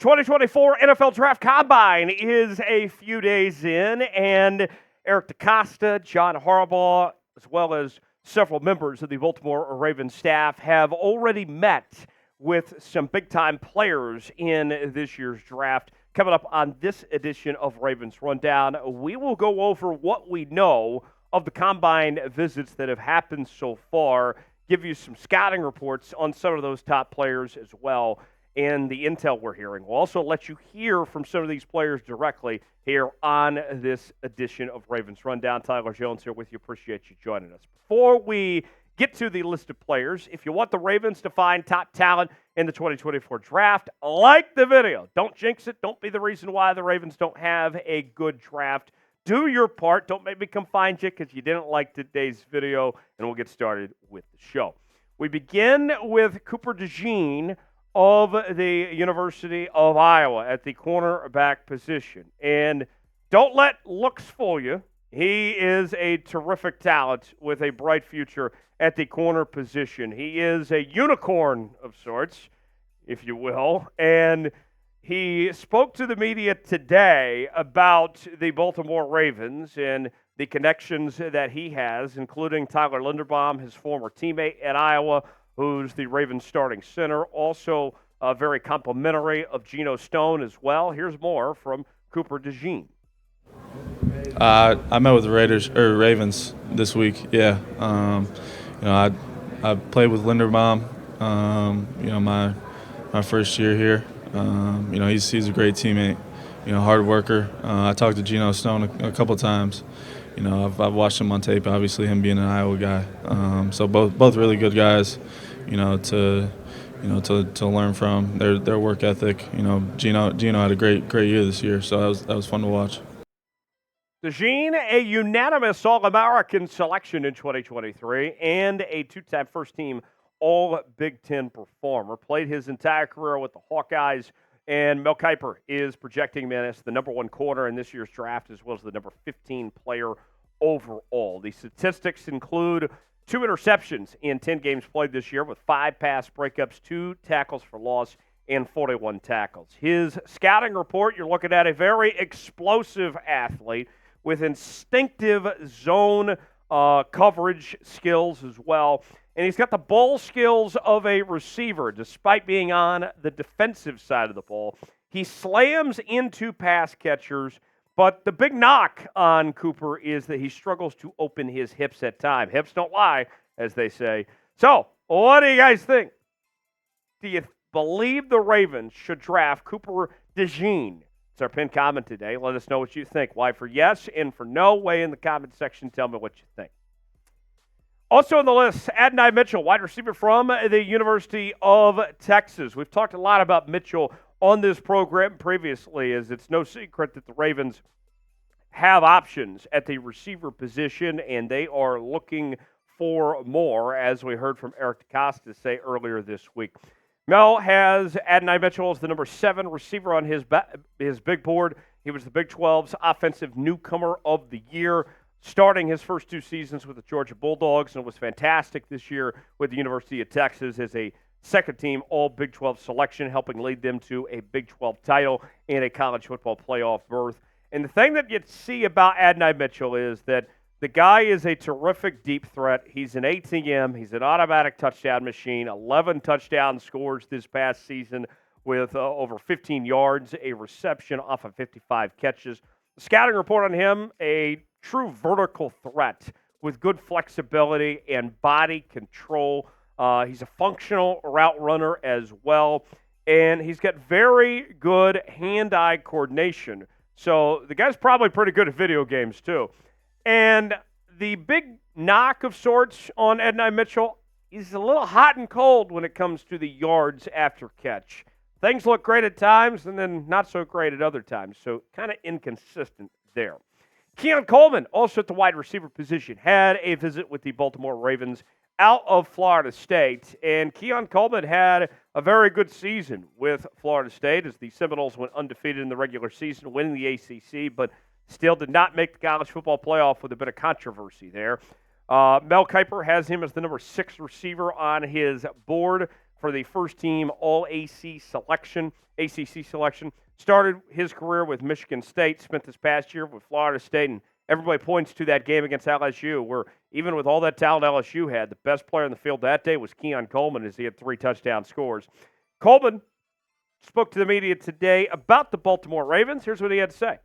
2024 NFL Draft Combine is a few days in, and Eric DeCosta, John Harbaugh, as well as several members of the Baltimore Ravens staff have already met with some big-time players in this year's draft. Coming up on this edition of Ravens Rundown, we will go over what we know of the Combine visits that have happened so far, give you some scouting reports on some of those top players as well, and the intel we're hearing. We'll also let you hear from some of these players directly here on this edition of Ravens Rundown. Tyler Jones here with you. Appreciate you joining us. Before we get to the list of players, if you want the Ravens to find top talent in the 2024 draft, like the video. Don't jinx it. Don't be the reason why the Ravens don't have a good draft. Do your part. Don't make me come find you because you didn't like today's video, and we'll get started with the show. We begin with Cooper DeJean of the University of Iowa at the cornerback position. And don't let looks fool you. He is a terrific talent with a bright future at the corner position. He is a unicorn of sorts, if you will, and he spoke to the media today about the Baltimore Ravens and the connections that he has, including Tyler Linderbaum, his former teammate at Iowa, who's the Ravens starting center, also very complimentary of Geno Stone as well. Here's more from Cooper DeJean. I met with the Ravens this week. Yeah, I played with Linderbaum. My first year here. He's a great teammate. Hard worker. I talked to Geno Stone a couple times. I've watched him on tape. Obviously, him being an Iowa guy. So both really good guys. To learn from their work ethic. Geno had a great year this year, so that was fun to watch. DeJean, a unanimous All-American selection in 2023 and a two-time first-team All-Big Ten performer. Played his entire career with the Hawkeyes, and Mel Kiper is projecting him as the number one corner in this year's draft, as well as the number 15 player overall. The statistics include 2 interceptions in 10 games played this year with 5 pass breakups, 2 tackles for loss, and 41 tackles. His scouting report, you're looking at a very explosive athlete with instinctive zone coverage skills as well. And he's got the ball skills of a receiver, despite being on the defensive side of the ball. He slams into pass catchers, but the big knock on Cooper is that he struggles to open his hips at times. Hips don't lie, as they say. So, what do you guys think? Do you believe the Ravens should draft Cooper DeJean? It's our pinned comment today. Let us know what you think. Why for yes and for no? Weigh in the comment section. Tell me what you think. Also on the list, Adonai Mitchell, wide receiver from the University of Texas. We've talked a lot about Mitchell on this program previously, as it's no secret that the Ravens have options at the receiver position, and they are looking for more, as we heard from Eric DeCosta say earlier this week. Mel has Adonai Mitchell as the number 7 receiver on his big board. He was the Big 12's offensive newcomer of the year, starting his first 2 seasons with the Georgia Bulldogs, and was fantastic this year with the University of Texas as a second-team All-Big 12 selection, helping lead them to a Big 12 title and a college football playoff berth. And the thing that you see about Adonai Mitchell is that the guy is a terrific deep threat. He's an ATM. He's an automatic touchdown machine. 11 touchdown scores this past season with over 15 yards, a reception off of 55 catches. The scouting report on him, a true vertical threat with good flexibility and body control. He's a functional route runner as well, and he's got very good hand-eye coordination. So the guy's probably pretty good at video games too. And the big knock of sorts on Adonai Mitchell, he's a little hot and cold when it comes to the yards after catch. Things look great at times and then not so great at other times, so kind of inconsistent there. Keon Coleman, also at the wide receiver position, had a visit with the Baltimore Ravens out of Florida State, and Keon Coleman had a very good season with Florida State as the Seminoles went undefeated in the regular season, winning the ACC, but still did not make the college football playoff with a bit of controversy there. Mel Kiper has him as the number 6 receiver on his board. for the first-team All-ACC selection. Started his career with Michigan State, spent this past year with Florida State, and everybody points to that game against LSU, where even with all that talent LSU had, the best player in the field that day was Keon Coleman, as he had 3 touchdown scores. Coleman spoke to the media today about the Baltimore Ravens. Here's what he had to say.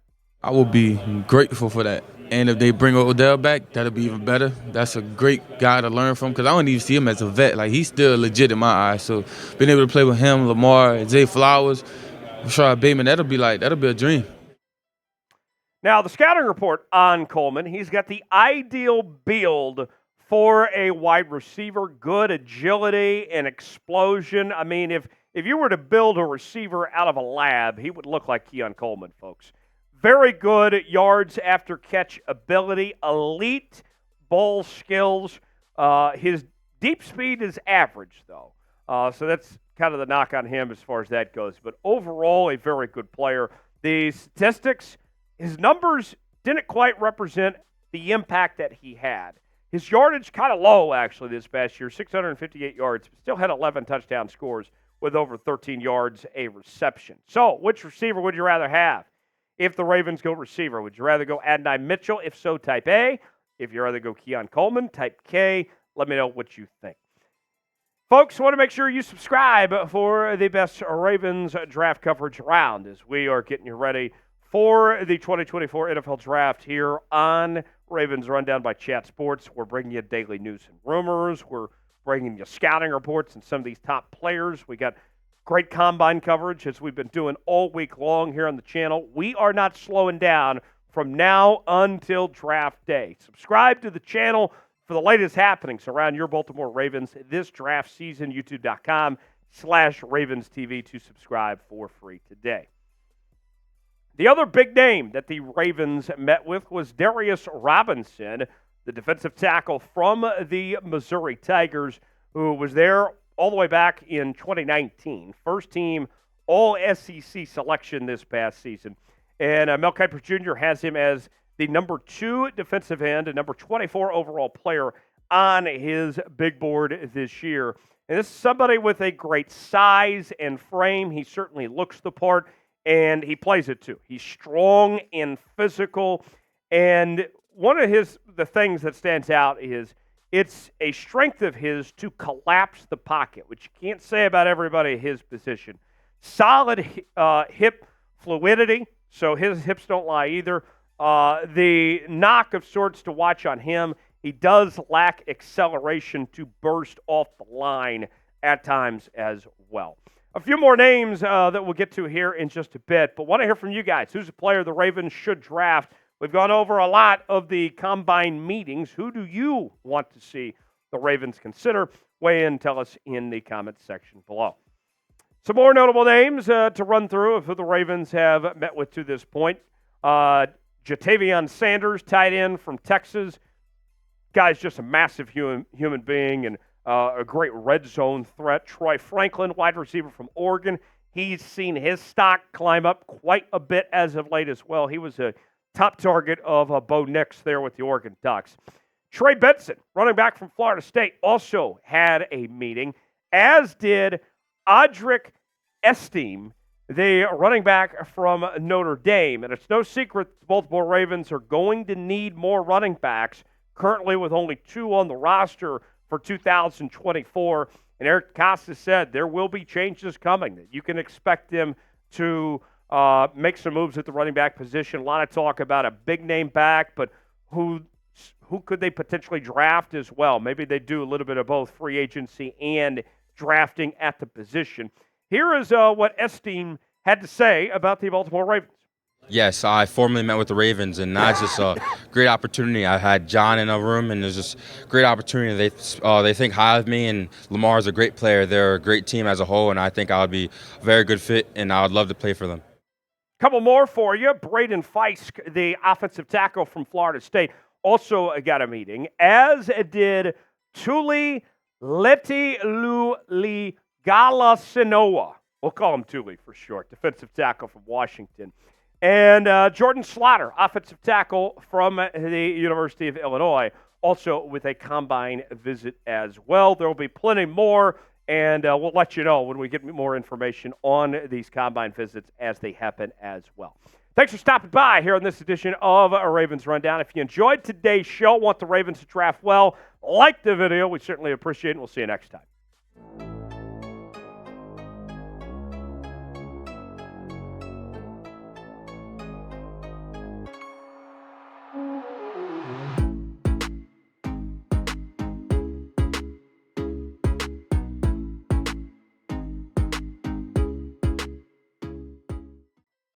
I will be grateful for that. And if they bring Odell back, that'll be even better. That's a great guy to learn from because I don't even see him as a vet. Like, he's still legit in my eyes. So being able to play with him, Lamar, Zay Flowers, Rashard Bateman, that'll be a dream. Now, the scouting report on Coleman, he's got the ideal build for a wide receiver, good agility and explosion. I mean, if you were to build a receiver out of a lab, he would look like Keon Coleman, folks. Very good yards after catch ability, elite ball skills. His deep speed is average, though. So that's kind of the knock on him as far as that goes. But overall, a very good player. The statistics, his numbers didn't quite represent the impact that he had. His yardage kind of low, actually, this past year, 658 yards, but still had 11 touchdown scores with over 13 yards a reception. So, which receiver would you rather have? If the Ravens go receiver, would you rather go Adonai Mitchell? If so, type A. If you'd rather go Keon Coleman, type K. Let me know what you think. Folks, want to make sure you subscribe for the best Ravens draft coverage around as we are getting you ready for the 2024 NFL Draft here on Ravens Rundown by Chat Sports. We're bringing you daily news and rumors. We're bringing you scouting reports and some of these top players. We got great combine coverage as we've been doing all week long here on the channel. We are not slowing down from now until draft day. Subscribe to the channel for the latest happenings around your Baltimore Ravens this draft season. YouTube.com/RavensTV to subscribe for free today. The other big name that the Ravens met with was Darius Robinson, the defensive tackle from the Missouri Tigers, who was there all the way back in 2019. First team All-SEC selection this past season. And Mel Kiper Jr. has him as the number 2 defensive end and number 24 overall player on his big board this year. And this is somebody with a great size and frame. He certainly looks the part, and he plays it too. He's strong and physical. And one of the things that stands out is it's a strength of his to collapse the pocket, which you can't say about everybody at his position. Solid hip fluidity, so his hips don't lie either. The knock of sorts to watch on him, he does lack acceleration to burst off the line at times as well. A few more names that we'll get to here in just a bit, but want to hear from you guys. Who's a player the Ravens should draft? We've gone over a lot of the combine meetings. Who do you want to see the Ravens consider? Weigh in, tell us in the comments section below. Some more notable names to run through of who the Ravens have met with to this point. Jatavion Sanders, tight end from Texas. Guy's just a massive human being and a great red zone threat. Troy Franklin, wide receiver from Oregon. He's seen his stock climb up quite a bit as of late as well. He was a top target of Bo Nix there with the Oregon Ducks. Trey Benson, running back from Florida State, also had a meeting, as did Audric Estime, the running back from Notre Dame. And it's no secret the Baltimore Ravens are going to need more running backs, currently with only 2 on the roster for 2024. And Eric Costa said there will be changes coming, that you can expect them to make some moves at the running back position. A lot of talk about a big name back, but who could they potentially draft as well? Maybe they do a little bit of both free agency and drafting at the position. Here is what Estime had to say about the Baltimore Ravens. Yes, I formally met with the Ravens, and that's just a great opportunity. I had John in a room, and there's just a great opportunity. They think high of me, and Lamar is a great player. They're a great team as a whole, and I think I would be a very good fit, and I would love to play for them. Couple more for you. Braden Fiske, the offensive tackle from Florida State, also got a meeting, as did Tuli Letuligasenoa. We'll call him Tuli for short, defensive tackle from Washington. And Jordyn Slaughter, offensive tackle from the University of Illinois, also with a combine visit as well. There will be plenty more And we'll let you know when we get more information on these combine visits as they happen as well. Thanks for stopping by here on this edition of a Ravens Rundown. If you enjoyed today's show, want the Ravens to draft well, like the video, we certainly appreciate it. We'll see you next time.